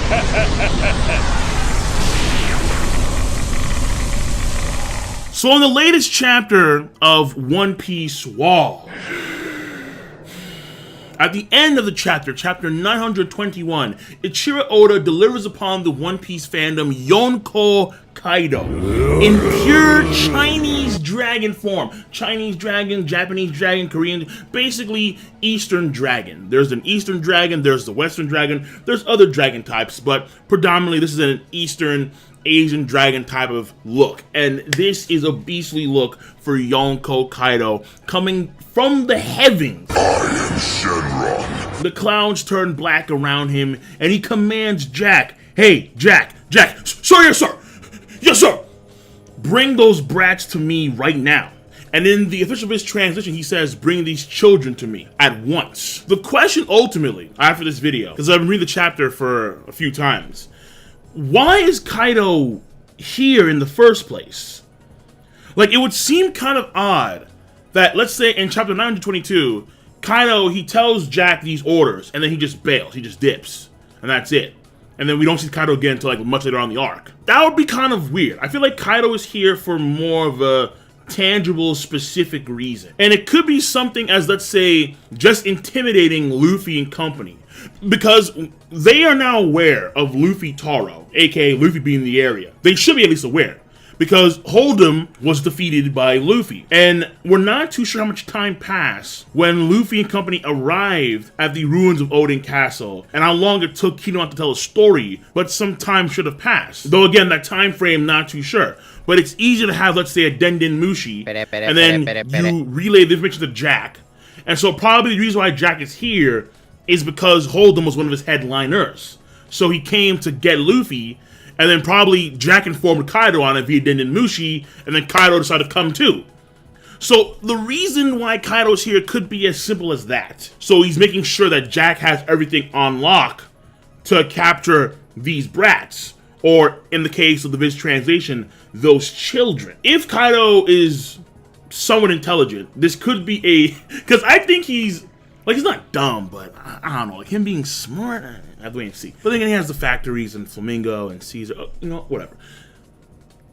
So in the latest chapter of One Piece Wall, at the end of the chapter, chapter 921, Ichiro Oda delivers upon the One Piece fandom Yonko Kaido in pure Chinese dragon form. Chinese dragon, Japanese dragon, Korean, basically Eastern dragon. There's an Eastern dragon, there's the Western dragon, there's other dragon types, but predominantly this is an Eastern Asian dragon type of look. And this is a beastly look for Yonko Kaido coming from the heavens. I am Shenron. The clouds turn black around him and he commands Jack, "Hey, Jack, sir, yes sir, yes sir, bring those brats to me right now." And in the official Viz translation, he says, "Bring these children to me at once." The question ultimately, after this video, because I've been reading the chapter for a few times, why is Kaido here in the first place? Like, it would seem kind of odd that, let's say in chapter 922, Kaido, he tells Jack these orders, and then he just bails, he just dips, and that's it. And then we don't see Kaido again until like much later on in the arc. That would be kind of weird. I feel like Kaido is here for more of a tangible, specific reason. And it could be something as, let's say, just intimidating Luffy and company. Because they are now aware of Luffy Taro, aka Luffy being in the area. They should be at least aware. Because Hold'em was defeated by Luffy. And we're not too sure how much time passed when Luffy and company arrived at the ruins of Odin Castle, and how long it took Kaido to tell a story, but some time should have passed. Though again, that time frame, not too sure. But it's easy to have, let's say, a Denden Mushi, and then you relay the information to Jack. And so probably the reason why Jack is here is because Hold'em was one of his headliners. So he came to get Luffy, and then probably Jack informed Kaido on it via Denden Mushi, and then Kaido decided to come too. So the reason why Kaido's here could be as simple as that. So he's making sure that Jack has everything on lock to capture these brats. Or, in the case of the Viz translation, those children. If Kaido is somewhat intelligent, this could be a... Because I think he's... Like, he's not dumb, but I don't know. Like, him being smart, I have to wait and see. But then he has the factories and Flamingo and Caesar, you know, whatever.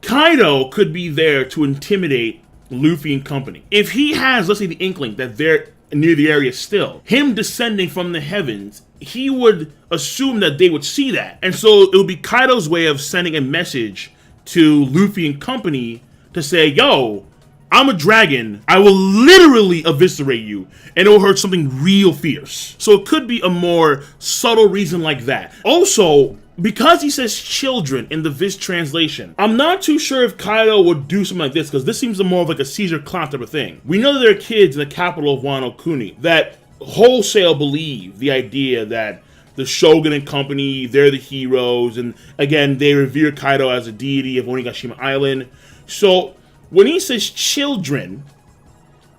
Kaido could be there to intimidate Luffy and company. If he has, let's say, the inkling that they're near the area still, him descending from the heavens, he would assume that they would see that. And so it would be Kaido's way of sending a message to Luffy and company to say, yo, I'm a dragon, I will literally eviscerate you, and it will hurt something real fierce. So it could be a more subtle reason like that. Also, because he says children in the Viz translation, I'm not too sure if Kaido would do something like this, because this seems more of like a Caesar clown type of thing. We know that there are kids in the capital of Wano Kuni that wholesale believe the idea that the Shogun and company, they're the heroes, and again, they revere Kaido as a deity of Onigashima Island. So when he says children,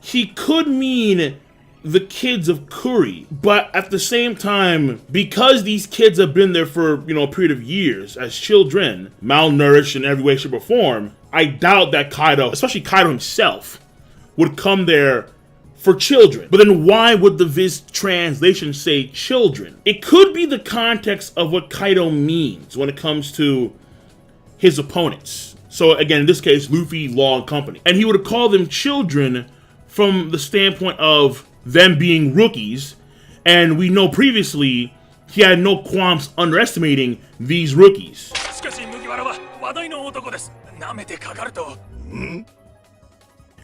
he could mean the kids of Kuri, but at the same time, because these kids have been there for, you know, a period of years as children, malnourished in every way, shape, or form, I doubt that Kaido, especially Kaido himself, would come there for children. But then why would the Viz translation say children? It could be the context of what Kaido means when it comes to his opponents. So again, in this case, Luffy, Law, and company. And he would have called them children from the standpoint of them being rookies, and we know previously he had no qualms underestimating these rookies.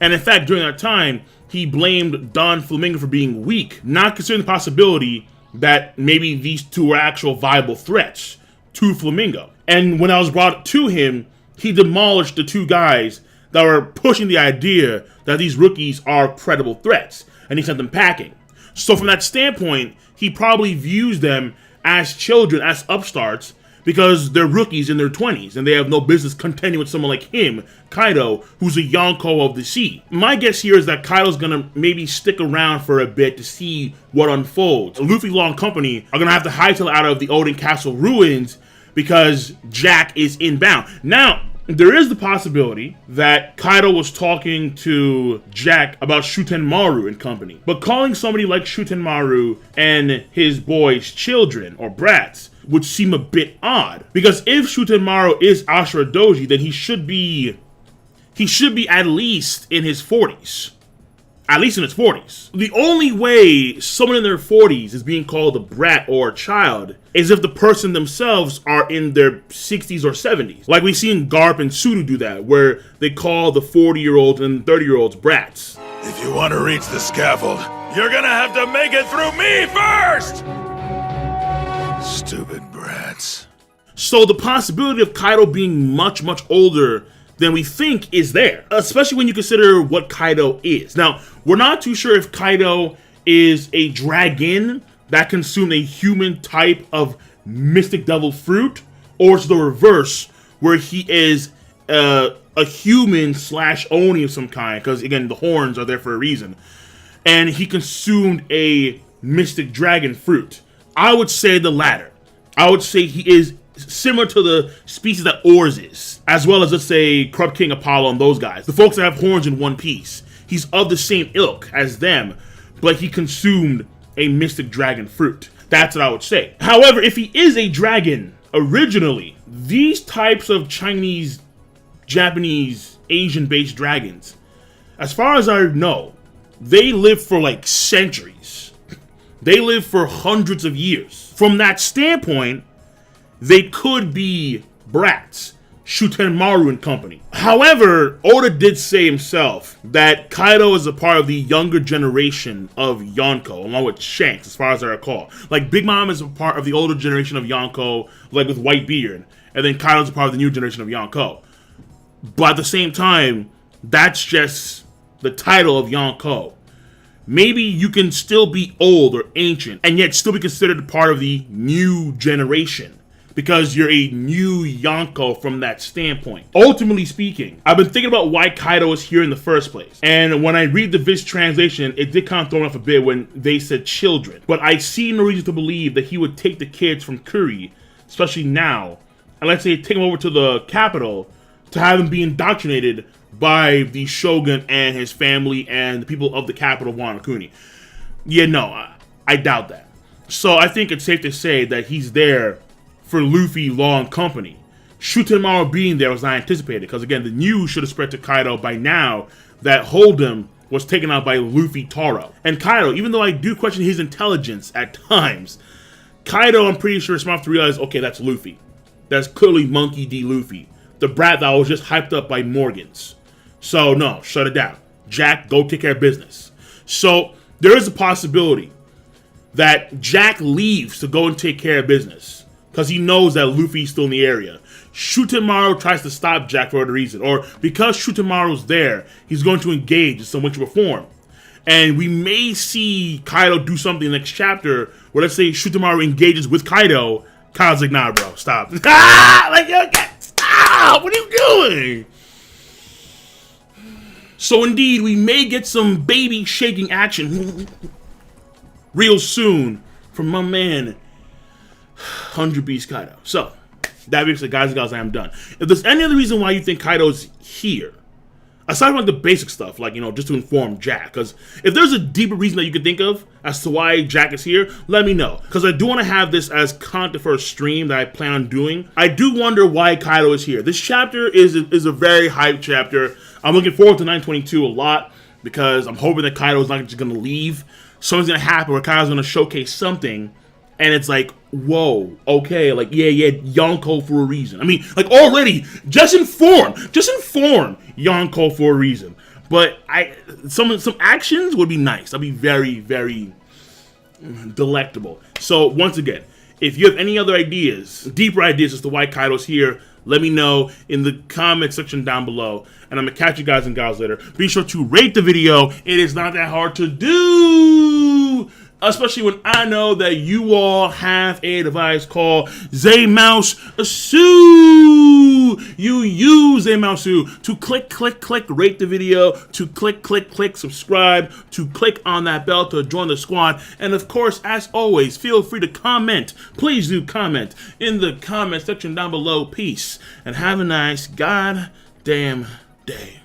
And in fact, during that time, he blamed Don Flamingo for being weak, not considering the possibility that maybe these two were actual viable threats to Flamingo. And when I was brought to him, he demolished the two guys that were pushing the idea that these rookies are credible threats, and he sent them packing. So from that standpoint, he probably views them as children, as upstarts, because they're rookies in their 20s, and they have no business contending with someone like him, Kaido, who's a Yonko of the sea. My guess here is that Kaido's gonna maybe stick around for a bit to see what unfolds. Luffy, Law, and company are gonna have to hightail out of the Odin Castle ruins because Jack is inbound. Now, there is the possibility that Kaido was talking to Jack about Shutenmaru and company. But calling somebody like Shutenmaru and his boys children or brats would seem a bit odd. Because if Shutenmaru is Ashura Doji, then he should be at least in his 40s. At least in his 40s. The only way someone in their 40s is being called a brat or a child is if the person themselves are in their 60s or 70s. Like we've seen Garp and Sudo do that, where they call the 40-year-olds and 30-year-olds brats. If you want to reach the scaffold, you're gonna have to make it through me first! Stupid brats. So the possibility of Kaido being much, much older than we think is there, especially when you consider what Kaido is. Now, we're not too sure if Kaido is a dragon that consumed a human type of mystic devil fruit, or it's the reverse, where he is a human / Oni of some kind, because again, the horns are there for a reason, and he consumed a mystic dragon fruit. I would say the latter. I would say he is similar to the species that Oars is, as well as, let's say, Corrupt King Apollo and those guys. The folks that have horns in One Piece. He's of the same ilk as them, but he consumed a mystic dragon fruit. That's what I would say. However, if he is a dragon originally, these types of Chinese, Japanese, Asian-based dragons, as far as I know, they live for like centuries. They live for hundreds of years. From that standpoint, they could be brats, Shutenmaru and company. However, Oda did say himself that Kaido is a part of the younger generation of Yonko, along with Shanks, as far as I recall. Like, Big Mom is a part of the older generation of Yonko, like with Whitebeard, and then Kaido's a part of the new generation of Yonko. But at the same time, that's just the title of Yonko. Maybe you can still be old or ancient, and yet still be considered a part of the new generation, because you're a new Yonko from that standpoint. Ultimately speaking, I've been thinking about why Kaido is here in the first place. And when I read the Viz translation, it did kind of throw me off a bit when they said children. But I see no reason to believe that he would take the kids from Kuri, especially now, and let's say take them over to the capital to have them be indoctrinated by the Shogun and his family and the people of the capital of Wano Kuni. Yeah, no, I doubt that. So I think it's safe to say that he's there for Luffy, Law, and company. Shutenmaru being there was not anticipated, because again, the news should have spread to Kaido by now that Hold'em was taken out by Luffy Taro. And Kaido, even though I do question his intelligence at times, Kaido, I'm pretty sure, is smart enough to realize, okay, that's Luffy. That's clearly Monkey D. Luffy, the brat that was just hyped up by Morgans. So no, shut it down. Jack, go take care of business. So there is a possibility that Jack leaves to go and take care of business, because he knows that Luffy's still in the area. Shutenmaru tries to stop Jack for whatever reason, or because Shutenmaru's there, he's going to engage in some ritual form. And we may see Kaido do something in the next chapter, where let's say Shutenmaru engages with Kaido. Kaido's like, nah, bro, stop. Like, okay, stop! What are you doing? So indeed, we may get some baby shaking action real soon from my man, 100 Beast Kaido. So, that being said, guys and gals, I am done. If there's any other reason why you think Kaido's here, aside from like the basic stuff, like, you know, just to inform Jack, because if there's a deeper reason that you could think of as to why Jack is here, let me know. Because I do want to have this as content for a stream that I plan on doing. I do wonder why Kaido is here. This chapter is a very hype chapter. I'm looking forward to 922 a lot, because I'm hoping that Kaido's not just going to leave. Something's going to happen where Kaido's going to showcase something, and it's like, whoa, okay, like, yeah, Yonko for a reason. I mean, like, already, just inform Yonko for a reason. But some actions would be nice. That'd be very, very delectable. So, once again, if you have any other ideas, deeper ideas as to why Kaido's here, let me know in the comment section down below. And I'm going to catch you guys and gals later. Be sure to rate the video. It is not that hard to do, especially when I know that you all have a device called Zmousesu. You use Zmousesu to click, rate the video, to click, subscribe, to click on that bell to join the squad. And of course, as always, feel free to comment. Please do comment in the comment section down below. Peace, and have a nice goddamn day.